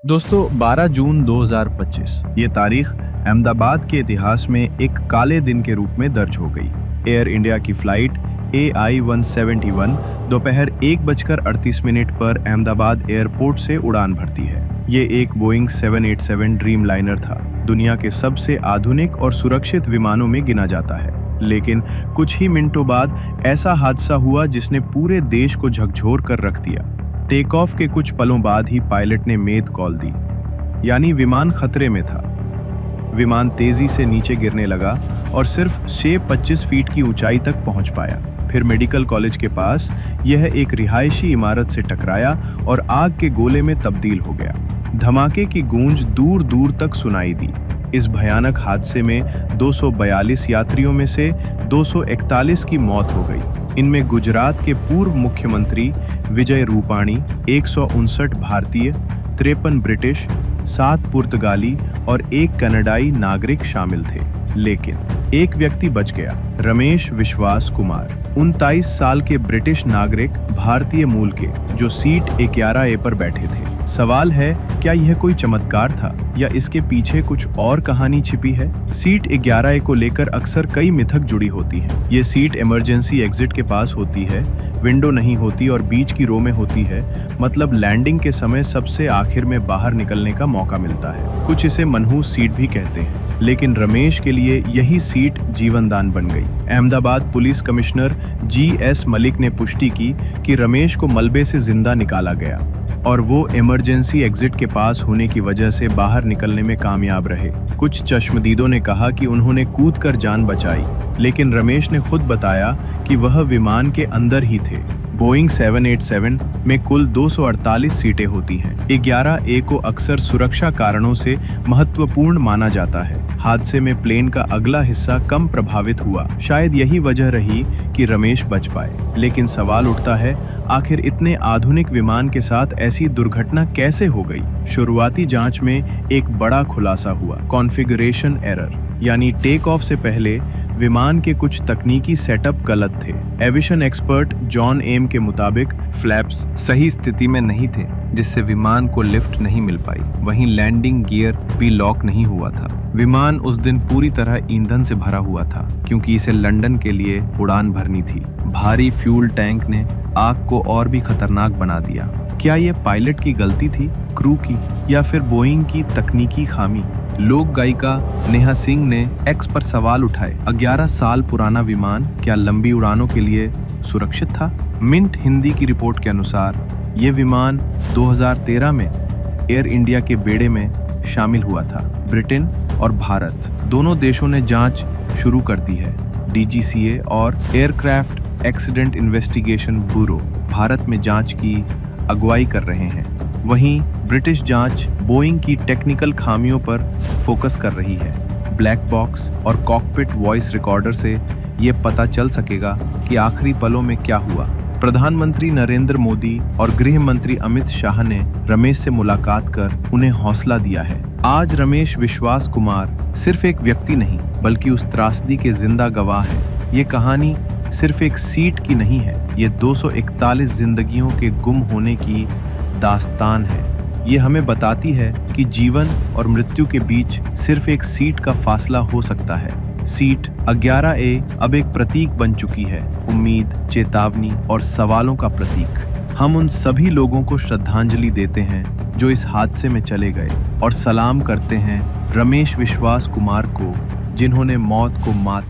दोस्तों 12 जून 2025 ये तारीख अहमदाबाद के इतिहास में एक काले दिन के रूप में दर्ज हो गई। एयर इंडिया की फ्लाइट AI-171 दोपहर 1:38 पर अहमदाबाद एयरपोर्ट से उड़ान भरती है। ये एक बोइंग 787 ड्रीम लाइनर था। दुनिया के सबसे आधुनिक और सुरक्षित विमानों में गिना जाता है। लेकिन कुछ ही मिनटों बाद ऐसा हादसा हुआ जिसने पूरे देश को झकझोर कर रख दिया। टेक ऑफ के कुछ पलों बाद ही पायलट ने मेद कॉल दी, यानी विमान खतरे में था। विमान तेजी से नीचे गिरने लगा और सिर्फ 6-25 फीट की ऊंचाई तक पहुंच पाया। फिर मेडिकल कॉलेज के पास यह एक रिहायशी इमारत से टकराया और आग के गोले में तब्दील हो गया। धमाके की गूंज दूर दूर तक सुनाई दी। इस भयानक हादसे में 242 यात्रियों में से 241 की मौत हो गई। इनमें गुजरात के पूर्व मुख्यमंत्री विजय रूपाणी, 159 भारतीय, 53 ब्रिटिश, 7 पुर्तगाली और 1 कनाडाई नागरिक शामिल थे। लेकिन एक व्यक्ति बच गया, रमेश विश्वास कुमार, 29 साल के ब्रिटिश नागरिक, भारतीय मूल के, जो सीट 11A पर बैठे थे। सवाल है, क्या यह कोई चमत्कार था या इसके पीछे कुछ और कहानी छिपी है? सीट 11A को लेकर अक्सर कई मिथक जुड़ी होती हैं। ये सीट इमरजेंसी एग्जिट के पास होती है, विंडो नहीं होती और बीच की रो में होती है, मतलब लैंडिंग के समय सबसे आखिर में बाहर निकलने का मौका मिलता है। कुछ इसे मनहूस सीट भी कहते हैं। लेकिन रमेश के लिए यही सीट जीवनदान बन गई। Ahmedabad police commissioner GS Malik ने पुष्टि की कि रमेश को मलबे से जिंदा निकाला गया और वो इमरजेंसी एग्जिट के पास होने की वजह से बाहर निकलने में कामयाब रहे। कुछ चश्मदीदों ने कहा कि उन्होंने कूदकर जान बचाई, लेकिन रमेश ने खुद बताया कि वह विमान के अंदर ही थे। बोइंग 787 में कुल 248 सीटें होती हैं। 11A को अक्सर सुरक्षा कारणों से महत्वपूर्ण माना जाता है। हादसे में प्लेन का अगला हिस्सा कम प्रभावित हुआ। शायद यही वजह रही कि रमेश बच पाए। लेकिन सवाल उठता है, आखिर इतने आधुनिक विमान के साथ ऐसी दुर्घटना कैसे हो गई? शुरुआती जांच में एक बड़ा खुलासा हुआ, कॉन्फ़िगरेशन एरर, यानी टेक ऑफ से पहले विमान के कुछ तकनीकी सेटअप गलत थे। एविएशन एक्सपर्ट जॉन एम के मुताबिक फ्लैप्स सही स्थिति में नहीं थे, जिससे विमान को लिफ्ट नहीं मिल पाई। वहीं लैंडिंग गियर भी लॉक नहीं हुआ था। विमान उस दिन पूरी तरह ईंधन से भरा हुआ था, क्योंकि इसे लंदन के लिए उड़ान भरनी थी। भारी फ्यूल टैंक ने आग को और भी खतरनाक बना दिया। क्या ये पायलट की गलती थी, क्रू की, या फिर बोइंग की तकनीकी खामी? लोक गायिका नेहा सिंह ने एक्स पर सवाल उठाए, 11 साल पुराना विमान क्या लंबी उड़ानों के लिए सुरक्षित था? मिंट हिंदी की रिपोर्ट के अनुसार ये विमान 2013 में एयर इंडिया के बेड़े में शामिल हुआ था। ब्रिटेन और भारत दोनों देशों ने जांच शुरू कर दी है। DGCA और aircraft accident investigation bureau Bharat में जांच की अगुवाई कर रहे हैं। वहीं ब्रिटिश जांच बोइंग की टेक्निकल खामियों पर फोकस कर रही है। ब्लैक बॉक्स और कॉकपिट वॉइस रिकॉर्डर से ये पता चल सकेगा कि आखिरी पलों में क्या हुआ। प्रधानमंत्री नरेंद्र मोदी और गृह मंत्री अमित शाह ने रमेश से मुलाकात कर उन्हें हौसला दिया है। आज रमेश विश्वास कुमार सिर्फ एक व्यक्ति नहीं, बल्कि उस त्रासदी के जिंदा गवाह है। ये कहानी सिर्फ एक सीट की नहीं है, ये 241 जिंदगियों के गुम होने की दास्तान है। ये हमें बताती है कि जीवन और मृत्यु के बीच सिर्फ एक सीट का फासला हो सकता है। सीट 11A अब एक प्रतीक बन चुकी है, उम्मीद, चेतावनी और सवालों का प्रतीक। हम उन सभी लोगों को श्रद्धांजलि देते हैं जो इस हादसे में चले गए, और सलाम करते हैं रमेश विश्वास कुमार को, जिन्होंने मौत को मात